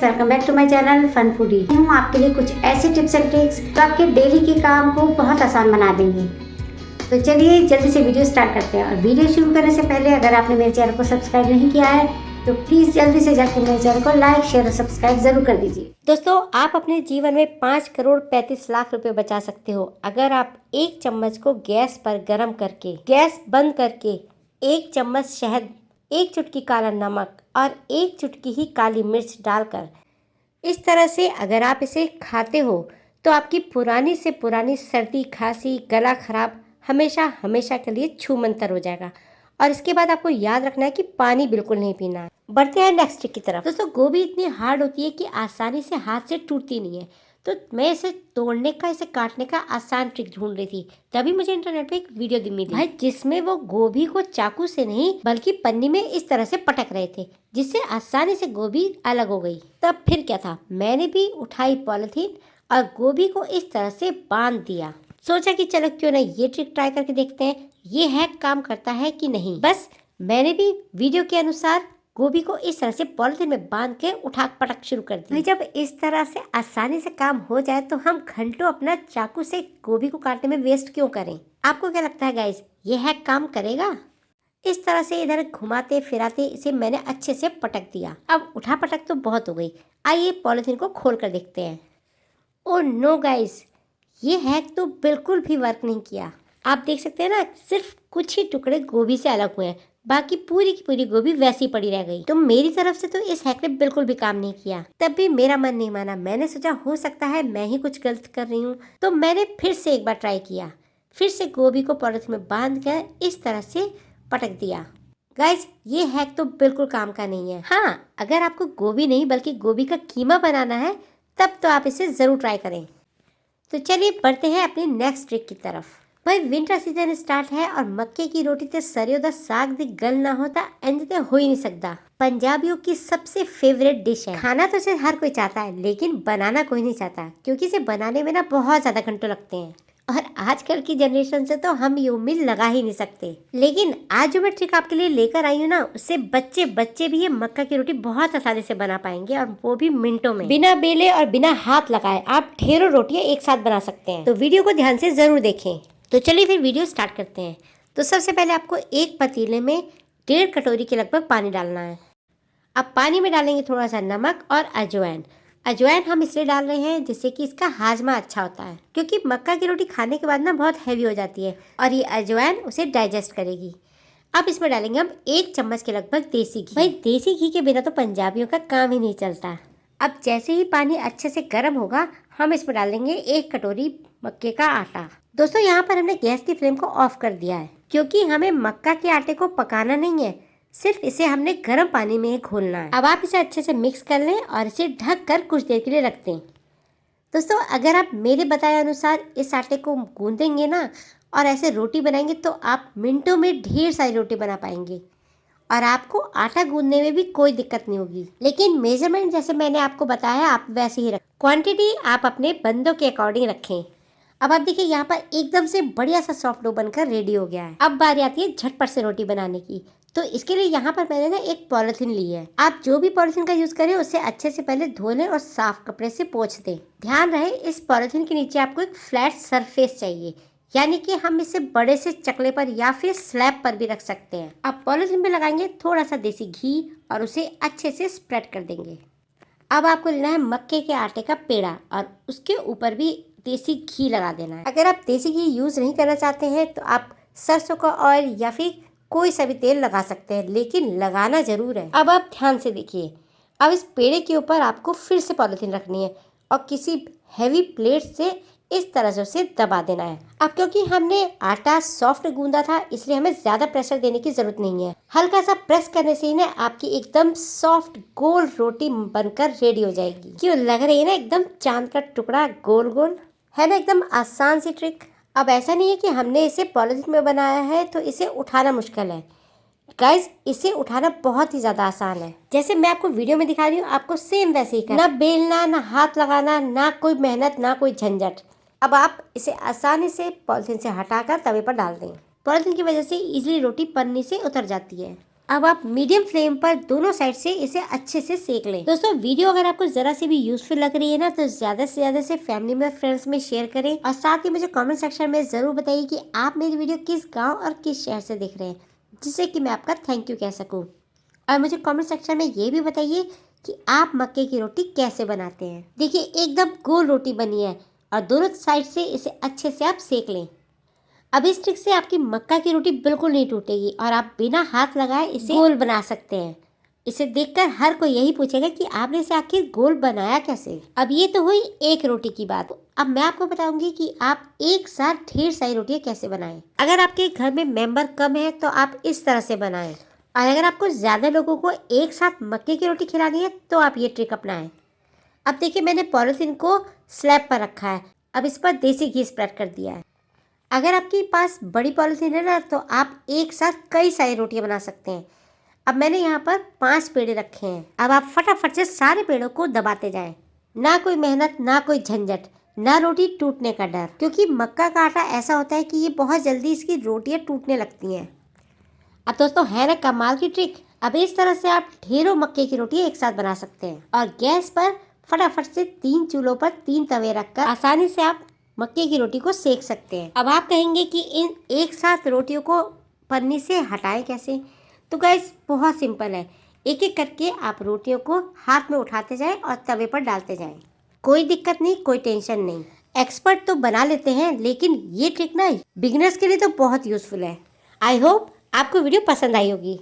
Welcome back to my channel fun foodie. हूँ आपके लिए कुछ ऐसे टिप्स एंड ट्रिक्स जो आपके डेली के काम को बहुत आसान बना देंगे। तो चलिए जल्दी से वीडियो स्टार्ट करते हैं। और वीडियो शुरू करने से पहले अगर आपने मेरे चैनल को सब्सक्राइब नहीं किया है तो प्लीज़ जल्दी से जाकर मेरे चैनल को लाइक शेयर और सब्सक्राइब जरूर कर दीजिए। दोस्तों, आप अपने जीवन में 5,35,00,000 रुपए बचा सकते हो अगर आप एक चम्मच को गैस पर गर्म करके, गैस बंद करके, एक चम्मच शहद, एक चुटकी काला नमक और एक चुटकी ही काली मिर्च डालकर इस तरह से अगर आप इसे खाते हो तो आपकी पुरानी से पुरानी सर्दी, खांसी, गला खराब हमेशा हमेशा के लिए छूमंतर हो जाएगा। और इसके बाद आपको याद रखना है कि पानी बिल्कुल नहीं पीना है। बढ़ते हैं नेक्स्ट ट्रिक की तरफ। दोस्तों, गोभी इतनी हार्ड होती है कि आसानी से हाथ से टूटती नहीं है। तो मैं इसे तोड़ने का, इसे काटने का आसान ट्रिक ढूंढ रही थी, तभी मुझे इंटरनेट पे एक वीडियो मिली भाई, जिसमें वो गोभी को चाकू से नहीं बल्कि पन्नी में इस तरह से पटक रहे थे, जिससे आसानी से गोभी अलग हो गई। तब फिर क्या था, मैंने भी उठाई पॉलिथीन और गोभी को इस तरह से बांध दिया। सोचा कि चलो क्यों ना ये ट्रिक ट्राई करके देखते हैं, ये हैक काम करता है कि नहीं। बस मैंने भी वीडियो के अनुसार गोभी को इस तरह से पॉलिथीन में बांध के उठा पटक शुरू कर दी। जब इस तरह से आसानी से काम हो जाए तो हम घंटों अपना चाकू से गोभी को काटने में वेस्ट क्यों करें। आपको क्या लगता है गाइस, ये हैक काम करेगा? इस तरह से इधर घुमाते फिराते इसे मैंने अच्छे से पटक दिया। अब उठा पटक तो बहुत हो गई, आइए पॉलिथीन को खोल कर देखते हैं। ओ नो गाइस, ये हैक तो बिल्कुल भी वर्क नहीं किया। आप देख सकते हैं ना, सिर्फ कुछ ही टुकड़े गोभी से अलग हुए हैं, बाकी पूरी की पूरी गोभी वैसी पड़ी रह गई। तो मेरी तरफ से तो इस हैक ने बिल्कुल भी काम नहीं किया। तब भी मेरा मन नहीं माना। मैंने सोचा हो सकता है मैं ही कुछ गलत कर रही हूँ, तो मैंने फिर से एक बार ट्राई किया। फिर से गोभी को पॉलिथीन में बांध कर इस तरह से पटक दिया। गाइज, ये हैक तो बिल्कुल काम का नहीं है। हाँ, अगर आपको गोभी नहीं बल्कि गोभी का कीमा बनाना है तब तो आप इसे जरूर ट्राई करें। तो चलिए बढ़ते हैं अपनी नेक्स्ट ट्रिक की तरफ। भाई, विंटर सीजन स्टार्ट है और मक्के की रोटी ते सरियों दा साग दी गल ना होता इंज ते हो ही नहीं सकता। पंजाबियों की सबसे फेवरेट डिश है। खाना तो इसे हर कोई चाहता है, लेकिन बनाना कोई नहीं चाहता, क्योंकि इसे बनाने में ना बहुत ज्यादा घंटों लगते हैं। और आजकल की जनरेशन से तो हम ये उम्मीद लगा ही नहीं सकते। लेकिन आज जो मैं ट्रिक आपके लिए लेकर आई हूँ ना, उससे बच्चे भी ये मक्का की रोटी बहुत आसानी से बना पाएंगे, और वो भी मिनटों में, बिना बेले और बिना हाथ लगाए आप ढेरों रोटियां एक साथ बना सकते हैं। तो वीडियो को ध्यान से जरूर देखें। तो चलिए फिर वीडियो स्टार्ट करते हैं। तो सबसे पहले आपको एक पतीले में 1.5 कटोरी के लगभग पानी डालना है। अब पानी में डालेंगे थोड़ा सा नमक और अजवाइन। अजवाइन हम इसलिए डाल रहे हैं जिससे कि इसका हाजमा अच्छा होता है, क्योंकि मक्का की रोटी खाने के बाद ना बहुत हैवी हो जाती है और ये अजवाइन उसे डाइजेस्ट करेगी। अब इसमें डालेंगे हम 1 चम्मच के लगभग देसी घी। भाई, देसी घी के बिना तो पंजाबियों का काम ही नहीं चलता। अब जैसे ही पानी अच्छे से गर्म होगा, हम इसमें डालेंगे 1 कटोरी मक्के का आटा। दोस्तों, यहाँ पर हमने गैस की फ्लेम को ऑफ कर दिया है, क्योंकि हमें मक्का के आटे को पकाना नहीं है, सिर्फ इसे हमने गर्म पानी में ही घोलना है। अब आप इसे अच्छे से मिक्स कर लें और इसे ढक कर कुछ देर के लिए रख दें। दोस्तों, अगर आप मेरे बताए अनुसार इस आटे को गूंदेंगे ना और ऐसे रोटी बनाएंगे तो आप मिनटों में ढेर सारी रोटी बना पाएंगे और आपको आटा गूंदने में भी कोई दिक्कत नहीं होगी। लेकिन मेजरमेंट जैसे मैंने आपको बताया आप वैसे ही रखें। क्वांटिटी आप अपने बंदों के अकॉर्डिंग रखें। अब आप देखिए, यहाँ पर एकदम से बढ़िया सा सॉफ्ट डो बनकर रेडी हो गया है। अब बारी आती है झटपट से रोटी बनाने की। तो इसके लिए यहाँ पर मैंने ना एक पॉलिथीन ली है। आप जो भी पॉलिथीन का यूज करें उसे अच्छे से पहले धो लें और साफ कपड़े से पोंछ दें। ध्यान रहे, इस पॉलिथीन के नीचे आपको एक फ्लैट सरफेस चाहिए, यानी कि हम इसे बड़े से चकले पर या फिर स्लैब पर भी रख सकते हैं। अब पॉलिथीन पे लगाएंगे थोड़ा सा देसी घी और उसे अच्छे से स्प्रेड कर देंगे। अब आपको लेना है मक्के के आटे का पेड़ा और उसके ऊपर भी देसी घी लगा देना है। अगर आप देसी घी यूज नहीं करना चाहते हैं तो आप सरसों का ऑयल या फिर कोई सा भी तेल लगा सकते हैं, लेकिन लगाना जरूर है। अब आप ध्यान से देखिए, अब इस पेड़े के ऊपर आपको फिर से पॉलिथीन रखनी है और किसी हैवी प्लेट से इस तरह से उसे दबा देना है। अब क्योंकि हमने आटा सॉफ्ट गूंदा था, इसलिए हमें ज्यादा प्रेशर देने की जरूरत नहीं है। हल्का सा प्रेस करने से ही ना आपकी एकदम सॉफ्ट गोल रोटी बनकर रेडी हो जाएगी। क्यों लग रही है ना एकदम चांद का टुकड़ा गोल गोल, है ना एकदम आसान सी ट्रिक। अब ऐसा नहीं है कि हमने इसे पॉलिथीन में बनाया है तो इसे उठाना मुश्किल है। गाइज, इसे उठाना बहुत ही ज्यादा आसान है। जैसे मैं आपको वीडियो में दिखा रही हूँ, आपको सेम वैसे ही करना। ना बेलना, ना हाथ लगाना, ना कोई मेहनत, ना कोई झंझट। अब आप इसे आसानी से पॉलिथीन से हटाकर तवे पर डाल दें। पॉलिथीन की वजह से इजीली रोटी पन्नी से उतर जाती है। अब आप मीडियम फ्लेम पर दोनों साइड से इसे अच्छे से सेक लें। दोस्तों वीडियो अगर आपको जरा सी भी यूजफुल लग रही है ना, तो ज्यादा से ज्यादा से फैमिली में, फ्रेंड्स में शेयर करें और साथ ही मुझे कमेंट सेक्शन में जरूर बताइए कि आप मेरी वीडियो किस गांव और किस शहर से देख रहे हैं, जिससे कि मैं आपका थैंक यू कह सकूं। और मुझे कमेंट सेक्शन में ये भी बताइए कि आप मक्के की रोटी कैसे बनाते हैं। देखिए एकदम गोल रोटी बनी है और दोनों साइड से इसे अच्छे से आप सेक लें। अब इस ट्रिक से आपकी मक्का की रोटी बिल्कुल नहीं टूटेगी और आप बिना हाथ लगाए इसे गोल बना सकते हैं। इसे देखकर हर कोई यही पूछेगा कि आपने इसे आखिर गोल बनाया कैसे। अब ये तो हुई एक रोटी की बात। अब मैं आपको बताऊंगी कि आप एक साथ ढेर सारी रोटियां कैसे बनाएं। अगर आपके घर में मेंबर कम है तो आप इस तरह से बनाएं, और अगर आपको ज़्यादा लोगों को एक साथ मक्के की रोटी खिलानी है तो आप ये ट्रिक अपनाएं। अब देखिए मैंने पॉलीथीन को स्लैब पर रखा है। अब इस पर देसी घी स्प्रेड कर दिया है। अगर आपके पास बड़ी पॉलीथीन है ना, तो आप एक साथ कई सारी रोटियां बना सकते हैं। अब मैंने यहाँ पर 5 पेड़े रखे हैं। अब आप फटाफट से सारे पेड़ों को दबाते जाएं। ना कोई मेहनत, ना कोई झंझट, ना रोटी टूटने का डर, क्योंकि मक्का का आटा ऐसा होता है कि ये बहुत जल्दी इसकी रोटियां टूटने लगती हैं। अब दोस्तों है ना कमाल की ट्रिक। अब इस तरह से आप ढेरों मक्के की रोटी एक साथ बना सकते हैं और गैस पर फटाफट से 3 चूल्हों पर 3 तवे रखकर आसानी से आप मक्के की रोटी को सेक सकते हैं। अब आप कहेंगे कि इन एक साथ रोटियों को पन्नी से हटाएं कैसे? तो गाइस बहुत सिंपल है। एक एक करके आप रोटियों को हाथ में उठाते जाएं और तवे पर डालते जाएं। कोई दिक्कत नहीं, कोई टेंशन नहीं। एक्सपर्ट तो बना लेते हैं, लेकिन ये ट्रिक ना बिगिनर्स के लिए तो बहुत यूजफुल है। आई होप आपको वीडियो पसंद आई होगी।